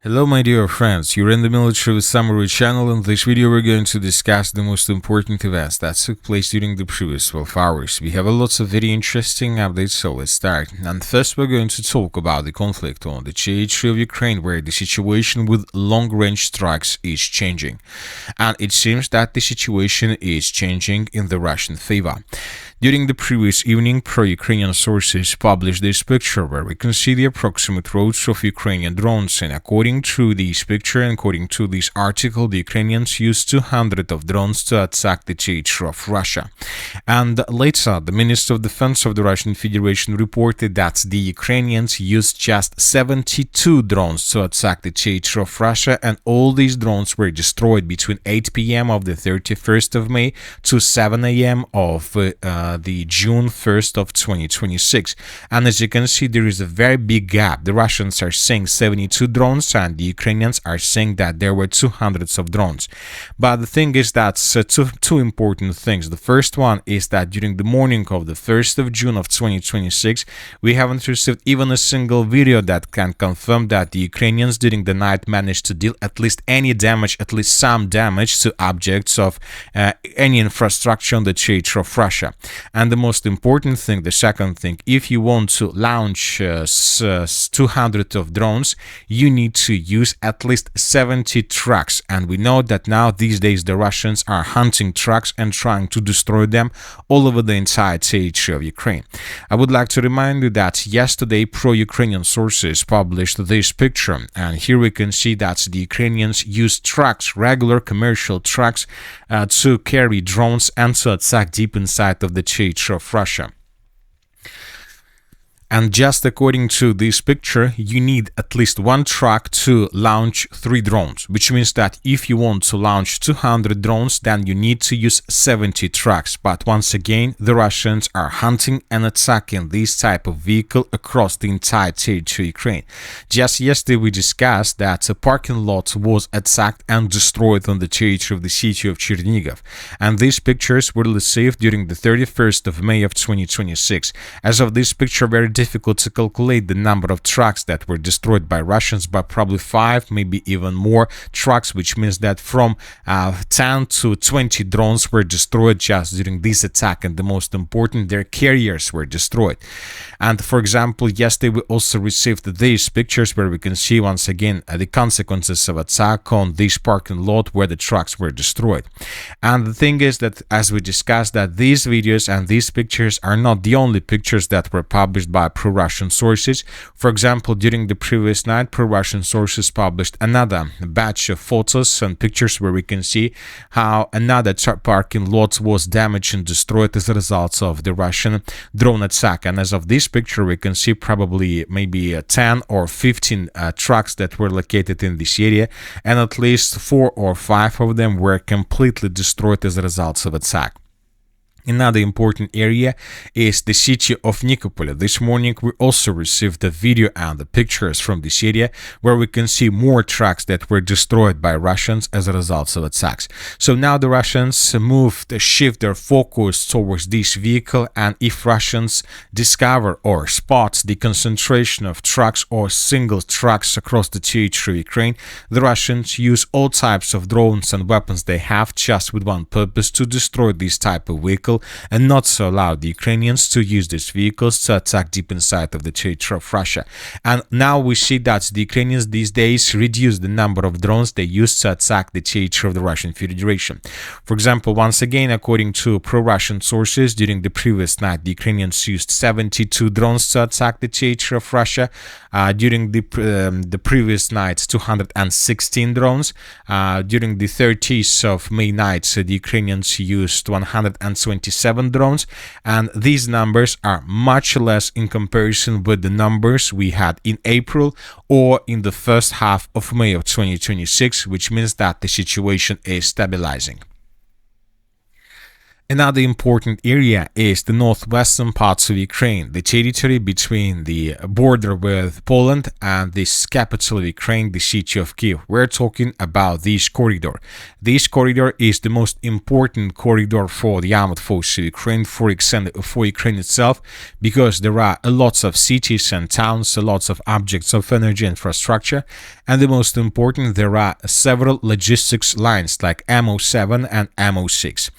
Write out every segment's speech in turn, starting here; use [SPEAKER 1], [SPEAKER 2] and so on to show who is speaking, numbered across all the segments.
[SPEAKER 1] Hello my dear friends, you're in the Military Summary channel. In this video we're going to discuss the most important events that took place during the previous 12 hours. We have lots of very interesting updates, so let's start. And first we're going to talk about the conflict on the territory of Ukraine, where the situation with long-range strikes is changing. And it seems that the situation is changing in the Russian favor. During the previous evening, pro-Ukrainian sources published this picture where we can see the approximate routes of Ukrainian drones, and according to this picture and according to this article, the Ukrainians used 200 of drones to attack the territory of Russia. And later, the Minister of Defense of the Russian Federation reported that the Ukrainians used just 72 drones to attack the territory of Russia, and all these drones were destroyed between 8 p.m. of the 31st of May to 7 a.m. of the June 1st of 2026. And as you can see, there is a very big gap. The Russians are saying 72 drones and the Ukrainians are saying that there were 200 of drones. But the thing is that two important things. The first one is that during the morning of the 1st of June of 2026, we haven't received even a single video that can confirm that the Ukrainians during the night managed to deal at least any damage, at least some damage to objects of any infrastructure on the territory of Russia. And the most important thing, the second thing, if you want to launch 200 of drones, you need to use at least 70 trucks. And we know that now these days the Russians are hunting trucks and trying to destroy them all over the entire territory of Ukraine. I would like to remind you that yesterday pro-Ukrainian sources published this picture, and here we can see that the Ukrainians used trucks, regular commercial trucks, to carry drones and to attack deep inside of the territory of Russia. And just according to this picture, you need at least one truck to launch 3 drones, which means that if you want to launch 200 drones, then you need to use 70 trucks. But once again, the Russians are hunting and attacking this type of vehicle across the entire territory of Ukraine. Just yesterday, we discussed that a parking lot was attacked and destroyed on the territory of the city of Chernihiv. And these pictures were received during the 31st of May of 2026. As of this picture, very difficult to calculate the number of trucks that were destroyed by Russians, but probably 5, maybe even more trucks, which means that from 10 to 20 drones were destroyed just during this attack, and the most important, their carriers were destroyed. And for example, yesterday we also received these pictures where we can see once again the consequences of attack on this parking lot where the trucks were destroyed. And the thing is that, as we discussed, that these videos and these pictures are not the only pictures that were published by pro-Russian sources. For example, during the previous night, pro-Russian sources published another batch of photos and pictures where we can see how another parking lot was damaged and destroyed as a result of the Russian drone attack. And as of this picture, we can see probably maybe 10 or 15 trucks that were located in this area, and at least 4 or 5 of them were completely destroyed as a result of attack. Another important area is the city of Nikopol. This morning we also received the video and the pictures from this area where we can see more trucks that were destroyed by Russians as a result of attacks. So now the Russians shift their focus towards this vehicle, and if Russians discover or spot the concentration of trucks or single trucks across the territory of Ukraine, the Russians use all types of drones and weapons they have just with one purpose: to destroy this type of vehicle and not to allow the Ukrainians to use these vehicles to attack deep inside of the territory of Russia. And now we see that the Ukrainians these days reduce the number of drones they use to attack the territory of the Russian Federation. For example, once again, according to pro-Russian sources, during the previous night, the Ukrainians used 72 drones to attack the territory of Russia. During the previous night, 216 drones. During the 30th of May night, the Ukrainians used 127 drones, and these numbers are much less in comparison with the numbers we had in April or in the first half of May of 2026, which means that the situation is stabilizing. Another important area is the northwestern parts of Ukraine, the territory between the border with Poland and this capital of Ukraine, the city of Kyiv. We're talking about this corridor. This corridor is the most important corridor for the armed forces of Ukraine, for Ukraine itself, because there are lots of cities and towns, lots of objects of energy infrastructure, and the most important, there are several logistics lines like M07 and M06.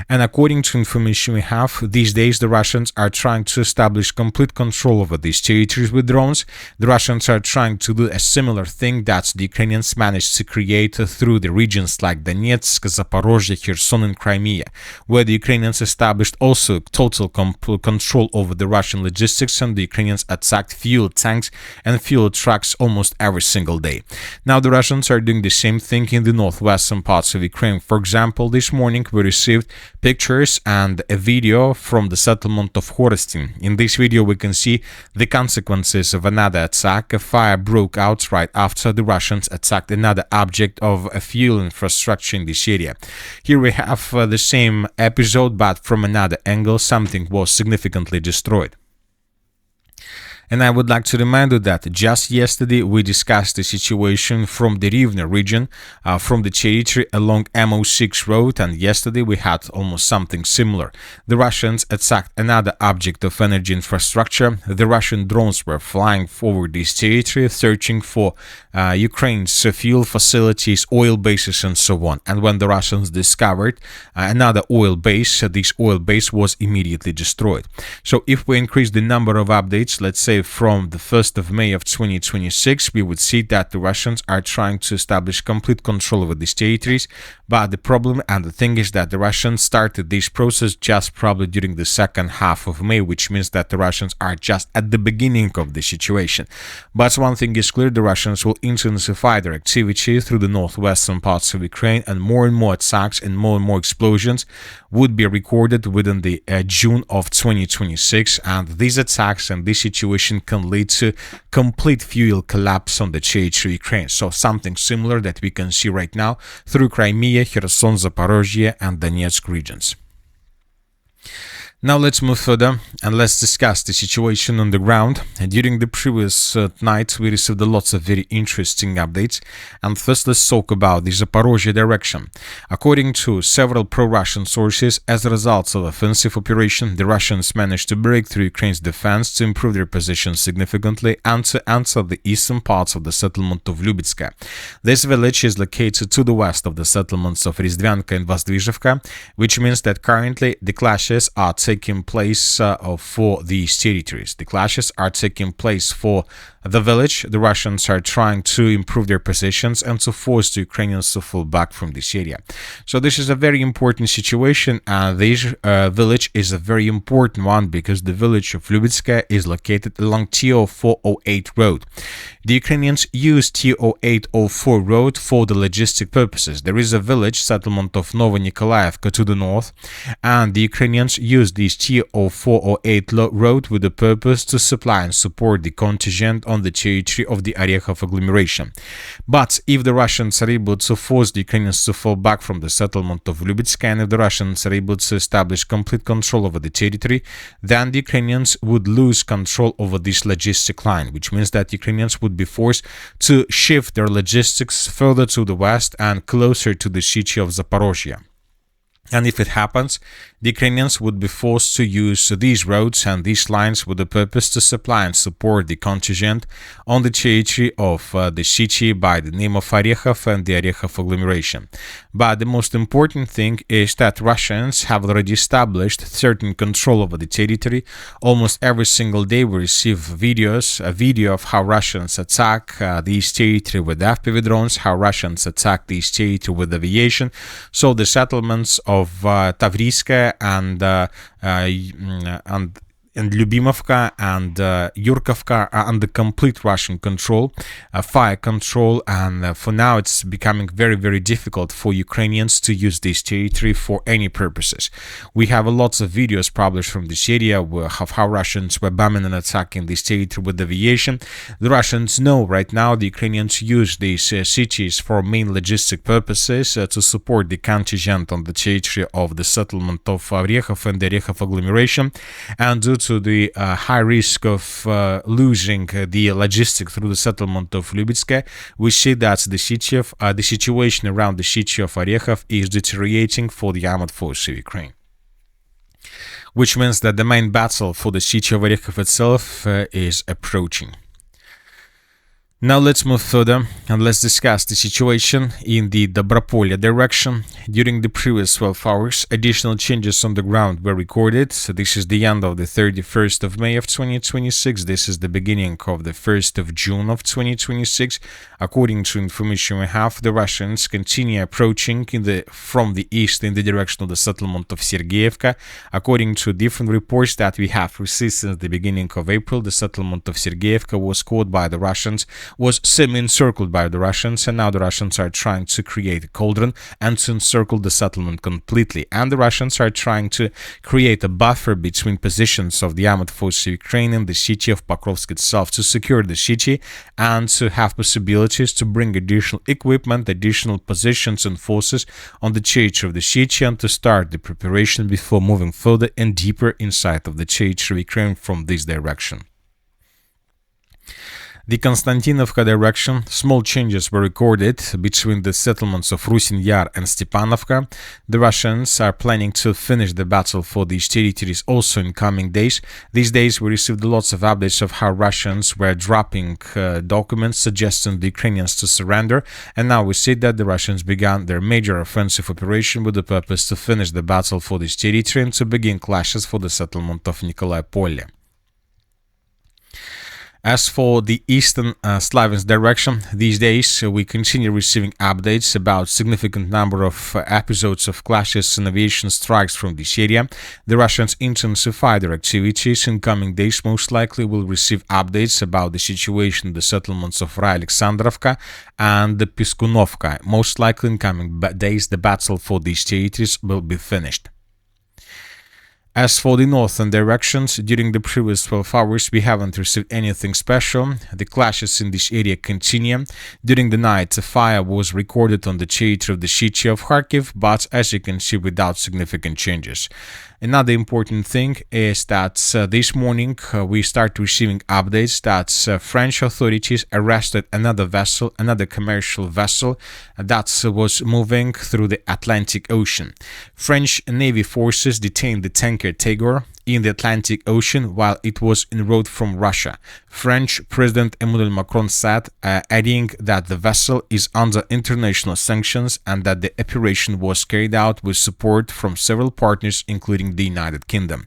[SPEAKER 1] And according to information we have, these days the Russians are trying to establish complete control over these territories with drones. The Russians are trying to do a similar thing that the Ukrainians managed to create through the regions like Donetsk, Zaporozhye, Kherson and Crimea, where the Ukrainians established also total control over the Russian logistics, and the Ukrainians attacked fuel tanks and fuel trucks almost every single day. Now the Russians are doing the same thing in the northwestern parts of Ukraine. For example, this morning we received pictures and a video from the settlement of Horestin. In this video we can see the consequences of another attack. A fire broke out right after the Russians attacked another object of a fuel infrastructure in this area. Here we have the same episode, but from another angle. Something was significantly destroyed. And I would like to remind you that just yesterday we discussed the situation from the Rivne region, from the territory along M06 road, and yesterday we had almost something similar. The Russians attacked another object of energy infrastructure. The Russian drones were flying over this territory, searching for Ukraine's fuel facilities, oil bases and so on. And when the Russians discovered another oil base, this oil base was immediately destroyed. So if we increase the number of updates, let's say from the 1st of May of 2026, we would see that the Russians are trying to establish complete control over these territories. But the problem and the thing is that the Russians started this process just probably during the second half of May, which means that the Russians are just at the beginning of the situation. But one thing is clear, the Russians will intensify their activity through the northwestern parts of Ukraine, and more attacks and more explosions would be recorded within the June of 2026. And these attacks and this situation can lead to complete fuel collapse on the territory of Ukraine. So something similar that we can see right now through Crimea, Kherson, Zaporozhye and Donetsk regions. Now let's move further and let's discuss the situation on the ground. During the previous night we received lots of very interesting updates, and first let's talk about the Zaporozhye direction. According to several pro-Russian sources, as a result of offensive operation, the Russians managed to break through Ukraine's defense to improve their position significantly and to enter the eastern parts of the settlement of Liubytske. This village is located to the west of the settlements of Rizdvyanka and DRUZHKIVKA, which means that currently the clashes are taking place for these territories. The clashes are taking place for the village. The Russians are trying to improve their positions and to force the Ukrainians to fall back from this area. So this is a very important situation, and this village is a very important one because the village of Liubytske is located along TO408 road. The Ukrainians use TO804 road for the logistic purposes. There is a village settlement of Nikopol to the north, and the Ukrainians use this TO408 road with the purpose to supply and support the contingent on the territory of the Chernihiv agglomeration. But if the Russians are able to force the Ukrainians to fall back from the settlement of Liubytske, and if the Russians are able to establish complete control over the territory, then the Ukrainians would lose control over this logistic line, which means that Ukrainians would be forced to shift their logistics further to the west and closer to the city of Zaporozhye. And if it happens, the Ukrainians would be forced to use these roads and these lines with the purpose to supply and support the contingent on the territory of the city by the name of Chernihiv and the Chernihiv agglomeration. But the most important thing is that Russians have already established certain control over the territory. Almost every single day we receive videos, a video of how Russians attack these territory with FPV drones, how Russians attack these territory with aviation. So the settlements of Tavriske and and Lyubimovka and Yurkovka are under complete Russian control, fire control, and for now it's becoming very, very difficult for Ukrainians to use this territory for any purposes. We have lots of videos published from this area of how Russians were bombing and attacking this territory with aviation. The Russians know right now the Ukrainians use these cities for main logistic purposes to support the contingent on the territory of the settlement of Orekhov and the Orekhov agglomeration, and due to the high risk of losing the logistics through the settlement of Liubytske, we see that the situation around the city of Orekhov is deteriorating for the armed forces of Ukraine, which means that the main battle for the city of Orekhov itself is approaching. Now let's move further and let's discuss the situation in the Dobropolye direction. During the previous 12 hours, additional changes on the ground were recorded. So this is the end of the 31st of May of 2026. This is the beginning of the 1st of June of 2026. According to information we have, the Russians continue approaching from the east in the direction of the settlement of Sergeyevka. According to different reports that we have received since the beginning of April, the settlement of Sergeyevka was caught by the Russians, was semi-encircled by the Russians, and now the Russians are trying to create a cauldron and to encircle the settlement completely. And the Russians are trying to create a buffer between positions of the armed forces of Ukraine and the city of Pokrovsk itself to secure the city and to have possibilities to bring additional equipment, additional positions and forces on the territory of the city, and to start the preparation before moving further and deeper inside of the territory of Ukraine from this direction. The Konstantinovka direction, small changes were recorded between the settlements of Rusin Yar and Stepanivka. The Russians are planning to finish the battle for these territories also in coming days. These days we received lots of updates of how Russians were dropping documents suggesting the Ukrainians to surrender, and now we see that the Russians began their major offensive operation with the purpose to finish the battle for this territory and to begin clashes for the settlement of Huliaipole. As for the eastern SLOVIANSK direction, these days we continue receiving updates about significant number of episodes of clashes and aviation strikes from this area. The Russians intensify their activities. In coming days, most likely will receive updates about the situation in the settlements of Alexandrovka and the Piskunovka. Most likely in coming days, the battle for these territories will be finished. As for the northern directions, during the previous 12 hours we haven't received anything special. The clashes in this area continue. During the night a fire was recorded on the territory of the city of Kharkiv, but as you can see, without significant changes. Another important thing is that this morning we start receiving updates that French authorities arrested another vessel, another commercial vessel that was moving through the Atlantic Ocean. French Navy forces detained the tanker Tagor in the Atlantic Ocean while it was en route from Russia. French President Emmanuel Macron said, adding that the vessel is under international sanctions and that the operation was carried out with support from several partners, including the United Kingdom.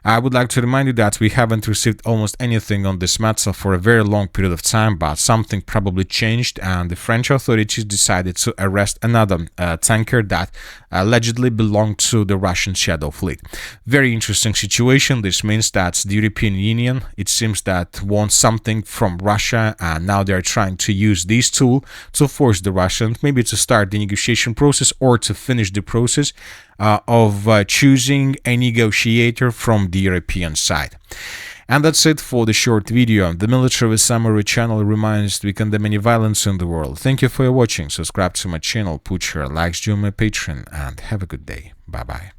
[SPEAKER 1] I would like to remind you that we haven't received almost anything on this matter for a very long period of time, but something probably changed and the French authorities decided to arrest another tanker that allegedly belonged to the Russian Shadow Fleet. Very interesting situation. This means that the European Union, it seems that wants something from Russia, and now they are trying to use this tool to force the Russians maybe to start the negotiation process or to finish the process of choosing a negotiator from the European side. And that's it for the short video. The Military Summary channel reminds we condemn any violence in the world. Thank you for watching. Subscribe to my channel, put your likes, join my Patreon, and have a good day. Bye bye.